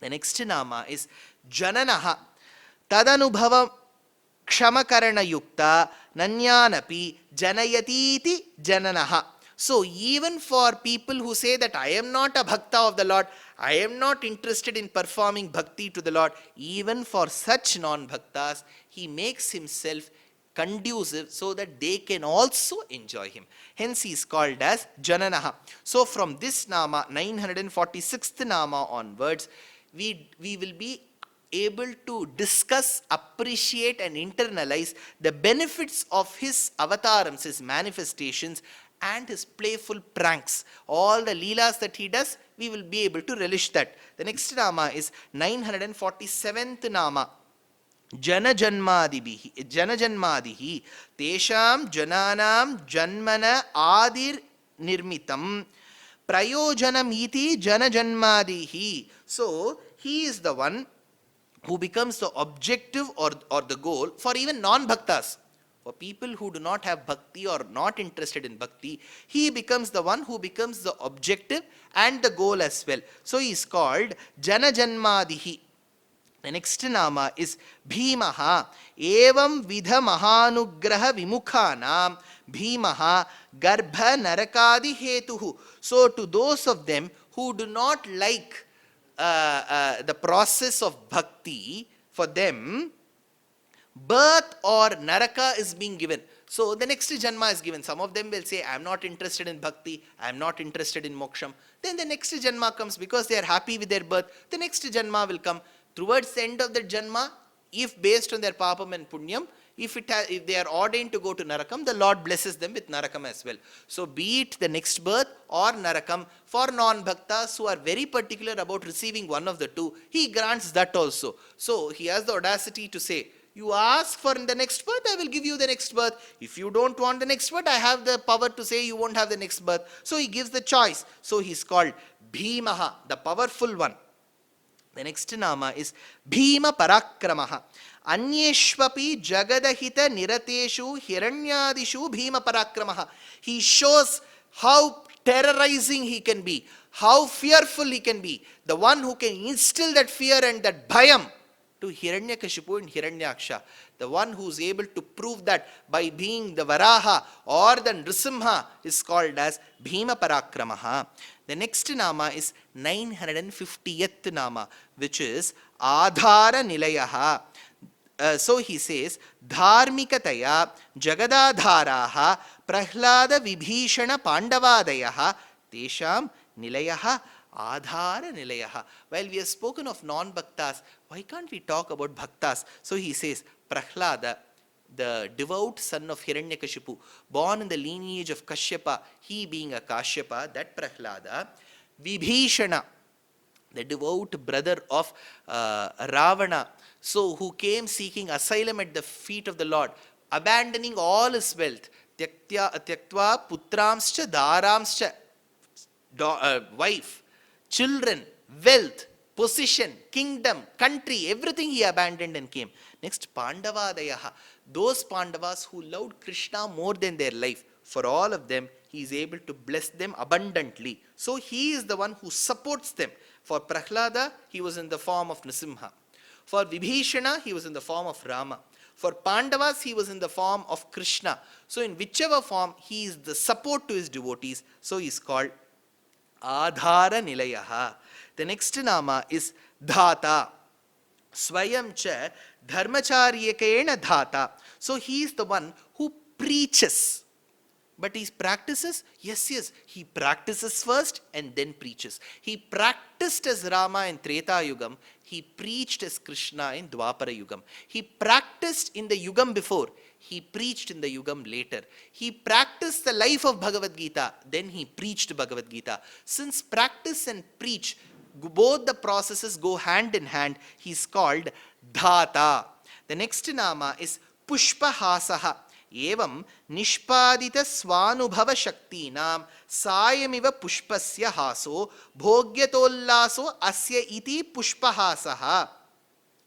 The next nama is Jananaha. Tadanubhava Ksamakarana Yukta Nanyanapi Janayatiti Jananaha. So even for people who say that I am not a bhakta of the Lord, I am not interested in performing bhakti to the Lord, even for such non-bhaktas, he makes himself conducive so that they can also enjoy him. Hence he is called as Jananaha. So from this nama, 946th nama onwards, we will be able to discuss, appreciate and internalize the benefits of his avatarams, his manifestations and his playful pranks. All the leelas that he does, we will be able to relish that. The next nama is 947th nama. Janajanmadihi Tesham Jananam Janmana Adir Nirmitam Prayojanam iti Janajanmadihi. So he is the one who becomes the objective or the goal for even non-bhaktas. For people who do not have bhakti or not interested in bhakti, he becomes the one who becomes the objective and the goal as well. So he is called Janajanmadihi. The next nama is Bhīmaha. Evam vidha mahanugraha vimukhanam Bhīmaha garbha narakadi hetuhu. So to those of them who do not like the process of bhakti, for them birth or naraka is being given. So the next janma is given. Some of them will say, I am not interested in bhakti, I am not interested in moksham. Then the next janma comes because they are happy with their birth. The next janma will come. Towards the end of the janma, if based on their papam and punyam, if they are ordained to go to narakam, the Lord blesses them with narakam as well. So be it the next birth or narakam, for non-bhaktas who are very particular about receiving one of the two, he grants that also. So he has the audacity to say, you ask for the next birth, I will give you the next birth. If you don't want the next birth, I have the power to say you won't have the next birth. So he gives the choice. So he is called Bhīmaha, the powerful one. The next nama is Bhīma Parakramaha. Anyeshvapi Jagadahita Nirateshu Hiranyadishu Bhīma Parakramaha. He shows how terrorizing he can be, how fearful he can be. The one who can instill that fear and that bhayam to Hiranyakashipu and Hiranyaksha. The one who is able to prove that by being the Varaha or the Nrisimha is called as Bhīma Parakramaha. The next nama is 950th nama, which is Adhara Nilayaha. So he says, Dharmikataya Jagadadharaha Prahlada Vibhishana Pandavadayaha Tesham Nilayaha Adhara Nilayaha. While we have spoken of non-bhaktas, why can't we talk about bhaktas? So he says, Prahlada, the devout son of Hiranyakashipu, born in the lineage of Kashyapa, he being a Kashyapa, that Prahlada, Vibhishana, the devout brother of Ravana, so who came seeking asylum at the feet of the Lord, abandoning all his wealth, Tyaktva putramscha dharamscha, wife, children, wealth, position, kingdom, country, everything he abandoned and came. Next, Pandavadayaha, those Pandavas who loved Krishna more than their life. For all of them, he is able to bless them abundantly. So he is the one who supports them. For Prahlada, he was in the form of Nrisimha. For Vibhishana, he was in the form of Rama. For Pandavas, he was in the form of Krishna. So in whichever form, he is the support to his devotees. So he is called Adhara Nilayaha. The next nama is Dhata. Swayam cha dharmacharyakena dhata. So he is the one who preaches. But he practices? Yes. He practices first and then preaches. He practiced as Rama in Treta Yugam. He preached as Krishna in Dwapara Yugam. He practiced in the Yugam before. He preached in the Yugam later. He practiced the life of Bhagavad Gita. Then he preached Bhagavad Gita. Since practice and preach, both the processes go hand in hand, he is called Dhata. The next nama is Pushpahasaha. Evam Nishpadita Swanubhava Shaktinam Sayamiva Pushpasya Haso Bhogyatollaso Asya Iti Pushpahasaha.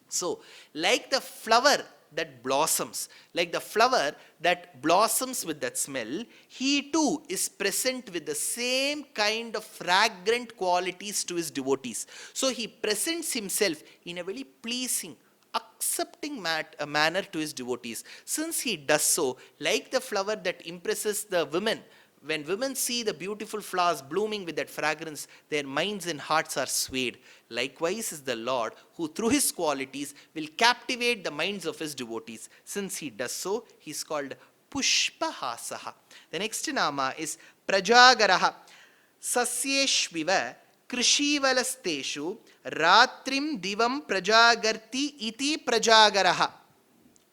So, like the flower that blossoms. Like the flower that blossoms with that smell, he too is present with the same kind of fragrant qualities to his devotees. So he presents himself in a very pleasing, accepting manner to his devotees. Since he does so, like the flower that impresses the women, when women see the beautiful flowers blooming with that fragrance, their minds and hearts are swayed. Likewise is the Lord, who through his qualities will captivate the minds of his devotees. Since he does so, he is called Pushpahasaha. The next nama is Prajagaraha. Sasyeshviva Krishivalasteshu Ratrim Divam Prajagarti iti Prajagaraha.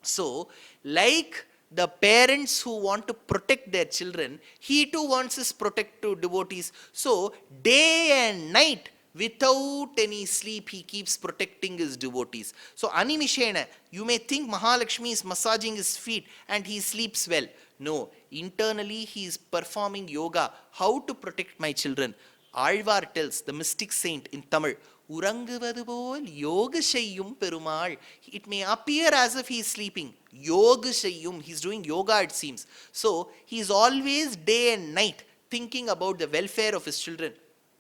So, like the parents who want to protect their children, he too wants his protect to devotees. So, day and night, without any sleep, he keeps protecting his devotees. So, animishena, you may think Mahalakshmi is massaging his feet and he sleeps well. No, internally he is performing yoga. How to protect my children? Alvar tells, the mystic saint in Tamil, Uranguvathu pol yoga seyyum perumal. It may appear as if he is sleeping. Yoga seyyum, he is doing yoga it seems. So, he is always day and night thinking about the welfare of his children.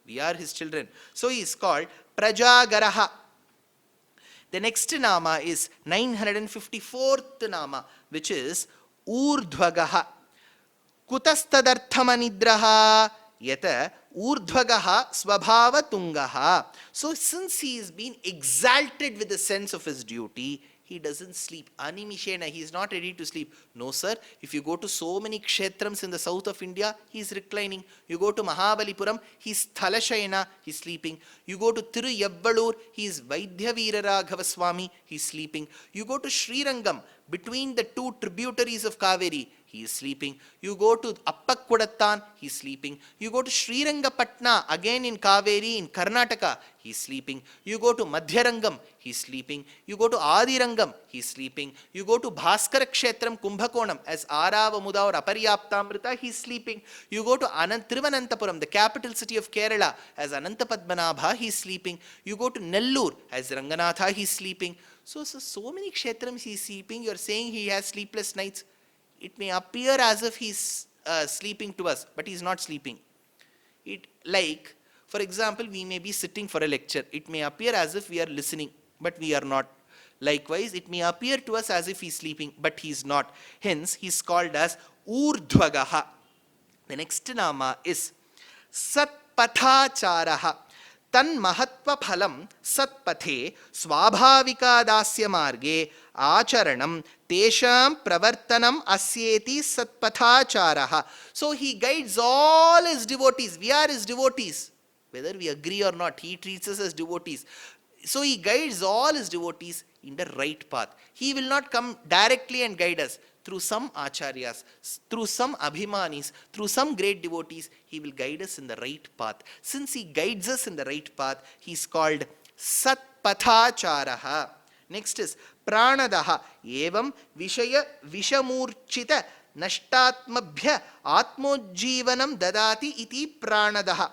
We are his children. So, he is called Prajagaraha. The next nama is 954th nama, which is Urdhvagaha. Kutastadarthamanidraha yata Urdhvagaha Svabhava Tungaha. So, since he is being exalted with the sense of his duty, he doesn't sleep. Animishena, he is not ready to sleep. No, sir. If you go to so many kshetrams in the south of India, he is reclining. You go to Mahabalipuram, he is Thalashayana, he is sleeping. You go to Tiruyavvalur, he is Vaidhyaviraraghava Swami, he is sleeping. You go to Srirangam, between the two tributaries of Kaveri, he is sleeping. You go to Appakkudattan, he is sleeping. You go to Srirangapatna, again in Kaveri, in Karnataka, he is sleeping. You go to Madhyarangam, he is sleeping. You go to Adirangam, he is sleeping. You go to Bhaskara Kshetram, Kumbhakonam, as Aravamuda or Aparyaptamrita, he is sleeping. You go to Thiruvananthapuram, the capital city of Kerala, as Anantapadmanabha, he is sleeping. You go to Nellur, as Ranganatha, he is sleeping. So many kshetrams he is sleeping. You are saying he has sleepless nights. It may appear as if he is sleeping to us, but he is not sleeping. Like, for example, we may be sitting for a lecture. It may appear as if we are listening, but we are not. Likewise, it may appear to us as if he is sleeping, but he is not. Hence, he is called as Urdhvagaha. The next nama is Satpathacharaha. Tan mahatva phalam satpathe swabhavika dasya marge acharanam tesham pravartanam asyeti satpathacharaha. So he guides all his devotees. We are his devotees. Whether we agree or not, he treats us as devotees. So he guides all his devotees in the right path. He will not come directly and guide us. Through some acharyas, through some abhimanis, through some great devotees, he will guide us in the right path. Since he guides us in the right path, he is called Satpathacharaha. Next is Pranadaha. Evam Vishaya Vishamurchita Nashtatmabhya Atmojjivanam Dadati iti Pranadaha.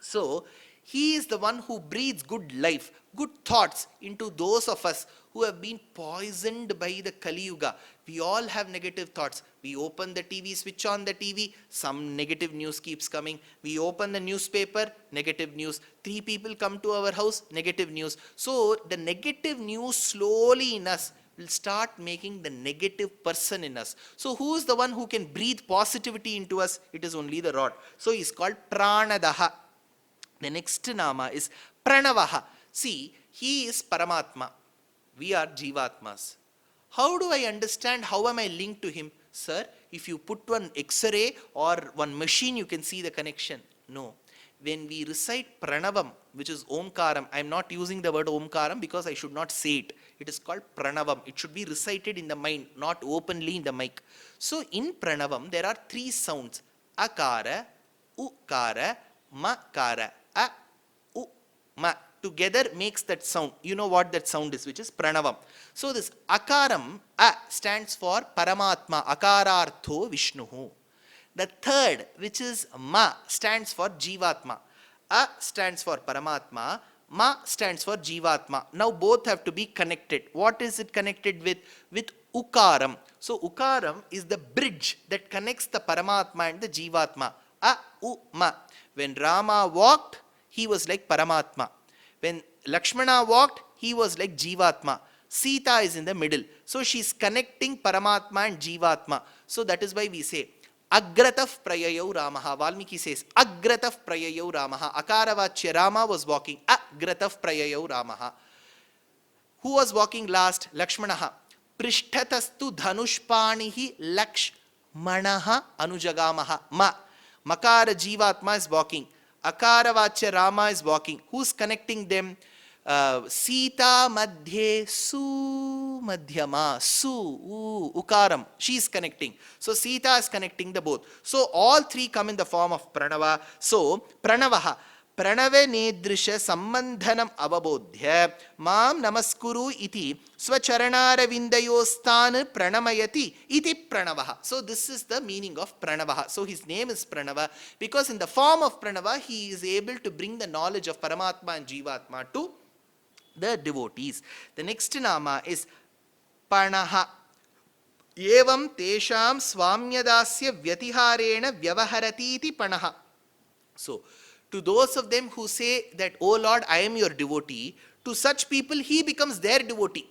So, he is the one who breathes good life, good thoughts into those of us who have been poisoned by the Kali Yuga. We all have negative thoughts. We open the TV, switch on the TV, some negative news keeps coming. We open the newspaper, negative news. 3 people come to our house, negative news. So the negative news slowly in us will start making the negative person in us. So who is the one who can breathe positivity into us? It is only the Lord. So he is called Pranadaha. The next nama is Pranavaha. See, he is Paramatma. We are Jivatmas. How do I understand? How am I linked to him? Sir, if you put one X-ray or one machine, you can see the connection. No. When we recite Pranavam, which is Omkaram, I am not using the word Omkaram because I should not say it. It is called Pranavam. It should be recited in the mind, not openly in the mic. So in Pranavam, there are 3 sounds. Akara, Ukara, Makara. A, U, Ma. Together makes that sound. You know what that sound is, which is Pranavam. So this Akaram, A, stands for Paramatma, Akarartho Vishnu. The third, which is Ma, stands for Jivatma. A stands for Paramatma, Ma stands for Jivatma. Now both have to be connected. What is it connected with? With Ukaram. So Ukaram is the bridge that connects the Paramatma and the Jivatma. A, U, Ma. When Rama walked, he was like Paramatma. When Lakshmana walked, he was like Jivatma. Sita is in the middle. So she's connecting Paramatma and Jivatma. So that is why we say, Agrataf Prayayau Ramaha. Valmiki says, Agrataf Prayayau Ramaha. Akaravachya Rama was walking. Agrataf Prayayau Ramaha. Who was walking last? Lakshmanaha. Prishtatastu Dhanushpanihi Lakshmanaha Anujagamaha. Ma. Makara Jivatma is walking. Akaravachya Rama is walking. Who's connecting them? Sita Madhye Su Madhyama. Su Ukaram. She is connecting. So Sita is connecting the both. So all three come in the form of Pranava. So Pranavaha. Pranave nedrisha sambandhanam avabodhya mam namaskuru iti swacharanaravindayostan pranamayati iti pranavaha. So this is the meaning of Pranavaha. So his name is Pranava because in the form of Pranava he is able to bring the knowledge of Paramatma and Jivatma to the devotees. The next nama is Panaha. Evam tesham swamyadasya vyatiharena vyavaharati iti Panaha. So to those of them who say that, oh Lord, I am your devotee, to such people he becomes their devotee.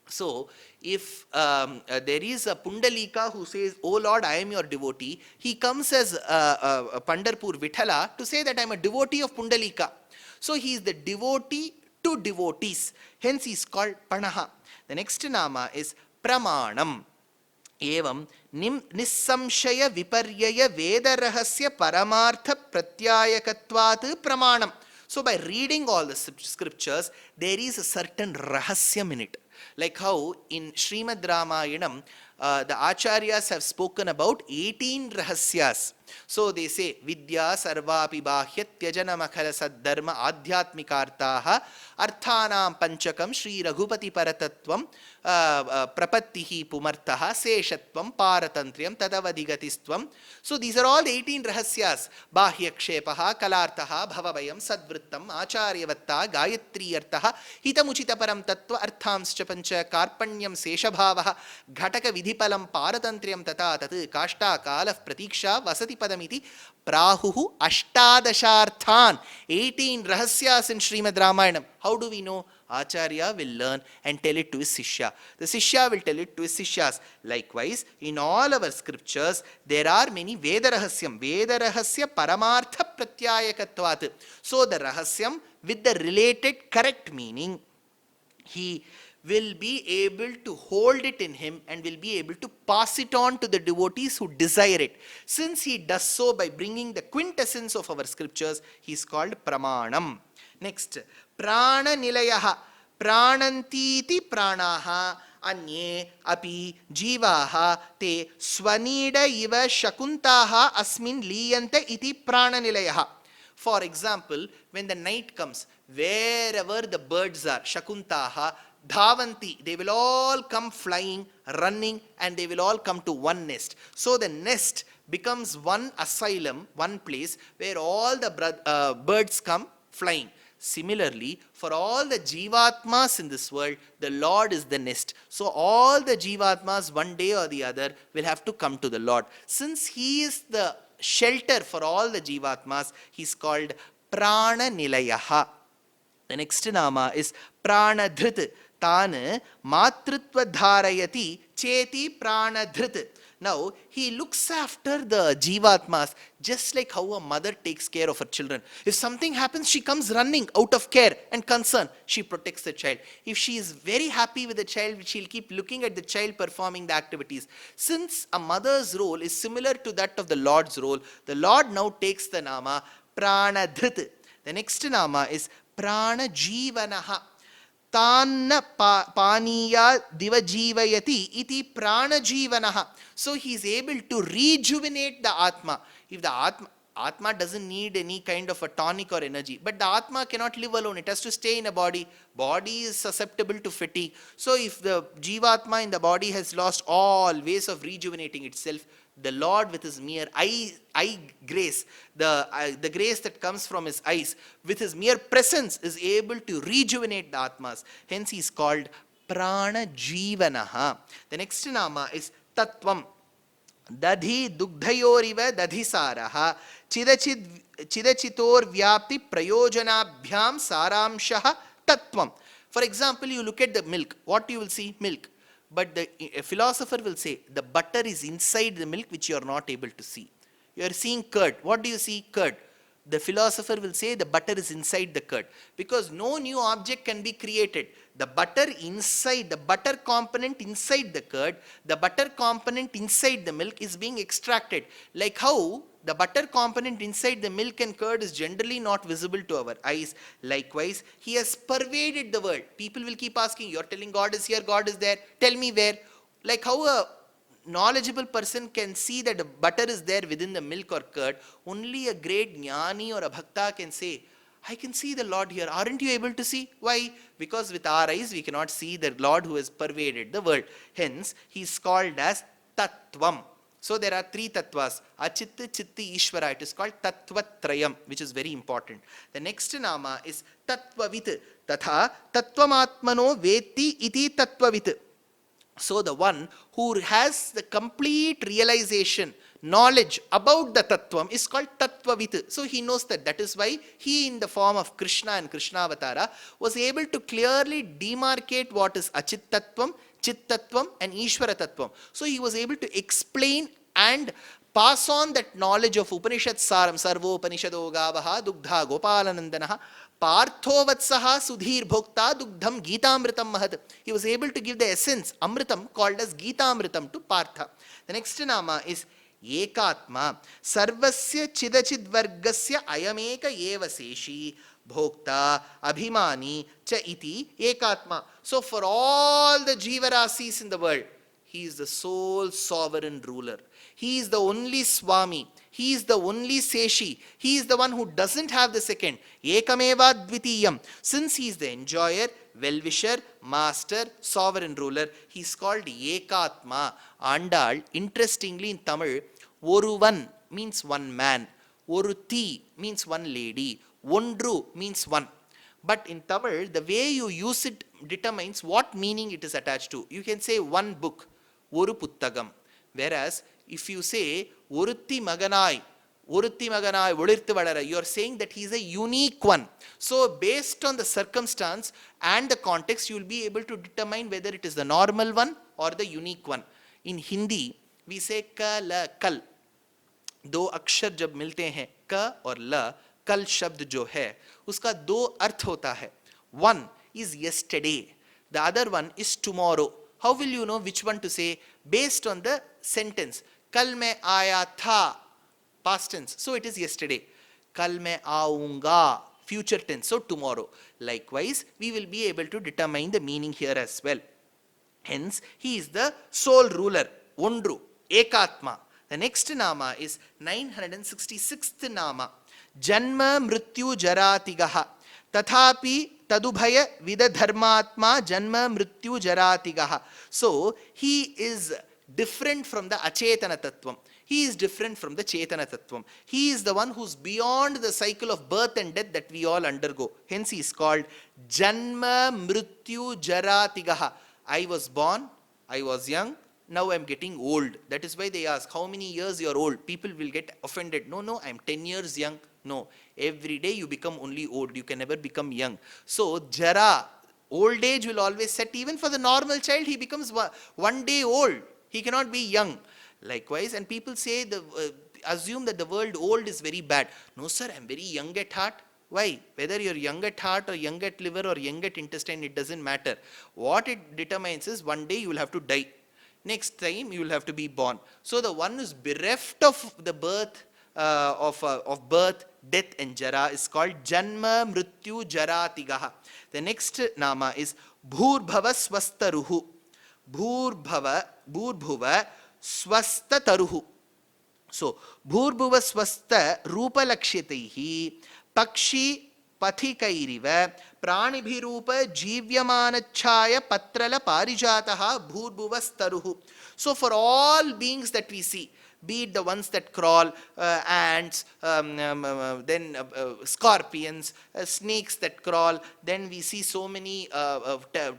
So if there is a Pundalika who says, oh Lord, I am your devotee, he comes as Pandharpur Vithala to say that I am a devotee of Pundalika. So he is the devotee to devotees. Hence he is called Panaha. The next nama is Pramanam. Evam nissamshaya viparyaya veda rahasya paramartha pratyayakatvat pramanam. So by reading all the scriptures, there is a certain rahasyam in it. Like how in Srimad Ramayanam, the Acharyas have spoken about 18 rahasyas. So they say, Vidya sarvapi bahyat tyajana makhala saddharma adhyatmikartaha arthanam panchakam Shri Raghupati Paratatvam prapattihi pumartaha seshatvam paratantriyam tadavadigatistvam. So these are all the 18 rahasyas. Bahyakshepaha kalartaha bhavavayam sadvrittam acharyavatta gayatriyartaha hitamuchitaparam tattva arthamscha pancha karpanyam seshabhavaha ghataka vidhipalam paratantriyam tata tat kashta kalaf pratiksha vasati padamiti prahuhu ashtadasharthan. 18 rahasyas in Srimad Ramayanam. How do we know? Acharya will learn and tell it to his Sishya. The Sishya will tell it to his Sishyas. Likewise, in all our scriptures, there are many Veda Rahasyam. Veda Rahasya Paramartha Pratyayakatvat. So the Rahasyam with the related correct meaning, he will be able to hold it in him and will be able to pass it on to the devotees who desire it. Since he does so by bringing the quintessence of our scriptures, he is called Pramanam. Next, Prana Nilayaha. Pranantiti pranaha anye api jivaha te swanida iva shakuntaha asmin liyante iti prana nilayaha. For example, when the night comes, wherever the birds are, shakuntaha, dhavanti, they will all come flying, running, and they will all come to one nest. So the nest becomes one asylum, one place where all the birds come flying. Similarly, for all the Jivatmas in this world, the Lord is the nest. So all the Jivatmas one day or the other will have to come to the Lord. Since he is the shelter for all the Jivatmas, he is called Prana Nilayaha. The next nama is Pranadhrit. Tana Matritva Dharayati Cheti Pranadhrit. Now, he looks after the Jivatmas just like how a mother takes care of her children. If something happens, she comes running out of care and concern. She protects the child. If she is very happy with the child, she'll keep looking at the child performing the activities. Since a mother's role is similar to that of the Lord's role, the Lord now takes the nama Pranadhrit. The next nama is Prana Jivanaha. Tanna paniya divajivayati iti prana jivanaha. So he is able to rejuvenate the Atma. If the Atma doesn't need any kind of a tonic or energy, but the Atma cannot live alone. It has to stay in a body. Body is susceptible to fatigue. So if the Jivatma in the body has lost all ways of rejuvenating itself, The Lord with his mere eye grace, the grace that comes from his eyes, with his mere presence is able to rejuvenate the Atmas. Hence he is called Prana Jivanaha. The next nama is Tattvam. Dadhi dugdhayoriva dadhisaraha chidachitor vyapti prayojanabhyam saramshaha tattvam. For example, you look at the milk. What you will see? Milk. But the philosopher will say the butter is inside the milk which you are not able to see. You are seeing curd. What do you see? Curd. The philosopher will say the butter is inside the curd, because no new object can be created. The butter inside, the butter component inside the curd, the butter component inside the milk is being extracted. Like how the butter component inside the milk and curd is generally not visible to our eyes. Likewise, he has pervaded the world. People will keep asking, you're telling God is here, God is there. Tell me where. Like how a knowledgeable person can see that the butter is there within the milk or curd, only a great jnani or a bhakta can say, I can see the Lord here. Aren't you able to see? Why? Because with our eyes we cannot see the Lord who has pervaded the world. Hence, he is called as Tattvam. So there are three tattvas. Achitta, Chitti, Ishvara. It is called Tattvatrayam, which is very important. The next nama is Tattvavit. Tatha Tattvamatmano Veti iti Tattvavit. So the one who has the complete realization, knowledge about the Tattvam is called Tattvavit. So he knows that. That is why he, in the form of Krishna and Krishnavatara, was able to clearly demarcate what is Achit Tattvam, Chit Tattvam and Ishvara Tattvam. So he was able to explain and pass on that knowledge of Upanishad Saram, Sarvo Upanishado Gavaha, Dugdha Gopalanandanaha, Parthovatsaha Sudhir Bhokta Dugdham Gitamritam Mahat. He was able to give the essence, Amritam, called as Gitamritam to Partha. The next nama is Ekatma. Sarvasya Chidachid Vargasya Ayameka Eva Seshi Bhokta Abhimani Cha Iti Ekatma. So for all the Jivarasis in the world, he is the sole sovereign ruler. He is the only Swami. He is the only Seshi. He is the one who doesn't have the second. Ekameva Dvitiyam. Since he is the enjoyer, well-wisher, master, sovereign ruler, he is called Ekatma. Andal, interestingly in Tamil, Oruvan means one man. Oruthi means one lady. Ondru means one. But in Tamil, the way you use it determines what meaning it is attached to. You can say one book, Oru Puttagam. Whereas, if you say, Oruthi Maganai, Olirthu Valara, you are saying that he is a unique one. So, based on the circumstance and the context, you will be able to determine whether it is the normal one or the unique one. In Hindi, we say ka, la, kal. दो अक्षर जब मिलते हैं क और ल, कल शब्द जो है उसका दो अर्थ होता है. One is yesterday, the other one is tomorrow. How will you know which one to say? Based on the sentence. कल मैं आया था, past tense, so it is yesterday. कल मैं आऊंगा, future tense, so tomorrow. Likewise, we will be able to determine the meaning here as well. Hence, he is the sole ruler, Ondru, Ekatma. The next nama is 966th nama. Janma Mrityu Jaratigaha. Tathapi Tadubhaya Vida Dharmatma Janma Mrityu Jaratigaha. So, he is different from the Achetana Tattvam. He is different from the Chetana Tattvam. He is the one who is beyond the cycle of birth and death that we all undergo. Hence, he is called Janma Mrityu Jaratigaha. I was born, I was young, now I am getting old. That is why they ask, how many years you are old? People will get offended. No, I am 10 years young. No, every day you become only old. You can never become young. So, Jara, old age will always set. Even for the normal child, he becomes one day old. He cannot be young. Likewise, and people say, assume that the word old is very bad. No, sir, I am very young at heart. Why? Whether you are young at heart or young at liver or young at intestine, it doesn't matter. What it determines is one day you will have to die. Next time you will have to be born. So the one who is bereft of the birth, of birth, death and jara is called Janma Mrityu Jaratigaha. The next nama is Bhurbhava Swastaruhu. Bhurbhuva Swastataruhu. So, Bhurbhuva Swasta Rupa Lakshitaihi Pakshi Pathikairiva Pranibhirupa Jivyamanachaya Patrala Parijataha Bhurbhuva Staruhu. So, for all beings that we see, be it the ones that crawl, ants, then scorpions, snakes that crawl. Then we see so many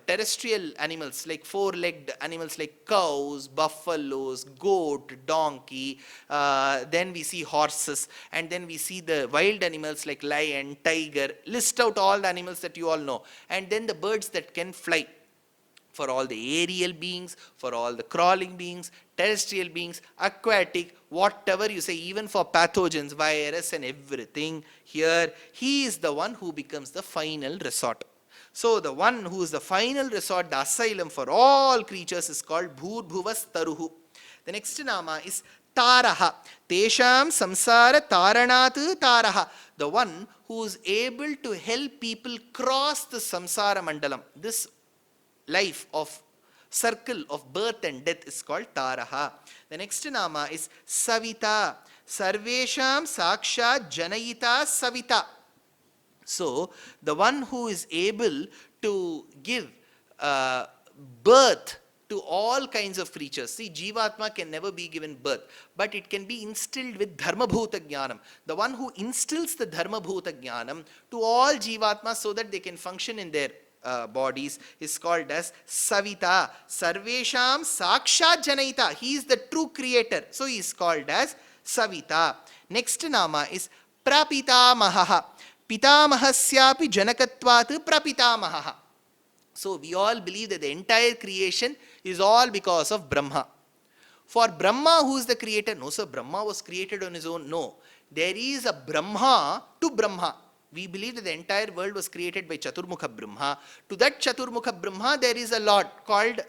terrestrial animals, like four-legged animals like cows, buffaloes, goat, donkey. Then we see horses, and then we see the wild animals like lion, tiger. List out all the animals that you all know. And then the birds that can fly. For all the aerial beings, for all the crawling beings, terrestrial beings, aquatic, whatever you say, even for pathogens, virus and everything, here he is the one who becomes the final resort. So the one who is the final resort, the asylum for all creatures, is called Bhūrbhuvas Taruhu. The next nama is Taraha. Tesham samsara taranat taraha. The one who is able to help people cross the samsara mandalam. This life of circle of birth and death is called Taraha. The next nama is Savita. Sarvesham Sakshat Janayita Savita. So, the one who is able to give birth to all kinds of creatures. See, Jivatma can never be given birth, but it can be instilled with Dharma Bhuta Jnanam. The one who instills the Dharma Bhuta Jnanam to all Jivatmas so that they can function in their bodies is called as Savita. Sarvesham Sakshat Janayita. He is the true creator. So he is called as Savita. Next nama is Prapitamaha. Pitamahasyapi Janakatvat Prapitamaha. So we all believe that the entire creation is all because of Brahma. For Brahma, who is the creator? No, sir, Brahma was created on his own. No. There is a Brahma to Brahma. We believe that the entire world was created by Chaturmukha Brahma. To that Chaturmukha Brahma, there is a Lord called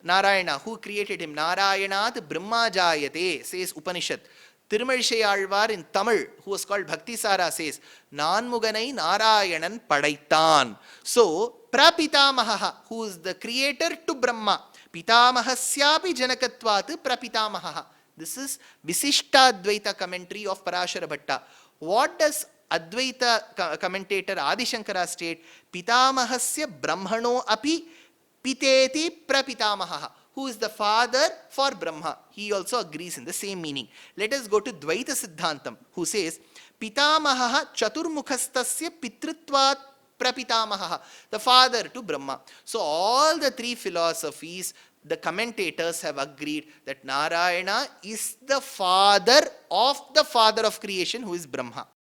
Narayana, who created him. Narayanat Brahma Jayate, says Upanishad. Tirumazhisai Alvar in Tamil, who was called Bhaktisara, says, Nanmuganai Narayanan Padaittan. So, Prapitamaha, who is the creator to Brahma. Pitamahasyapi Janakatvat Prapitamaha. This is Visishtadvaita commentary of Parāśara. What does Advaita commentator Adi Shankara state? Pitamahasya Brahmano api piteti prapitamaha. Who is the father for Brahma? He also agrees in the same meaning. Let us go to Dvaita Siddhantam, who says, Pitamaha Chaturmukhastasya Pitrutvat Prapitamaha. The father to Brahma. So all the three philosophies, the commentators have agreed that Narayana is the father of creation, who is Brahma.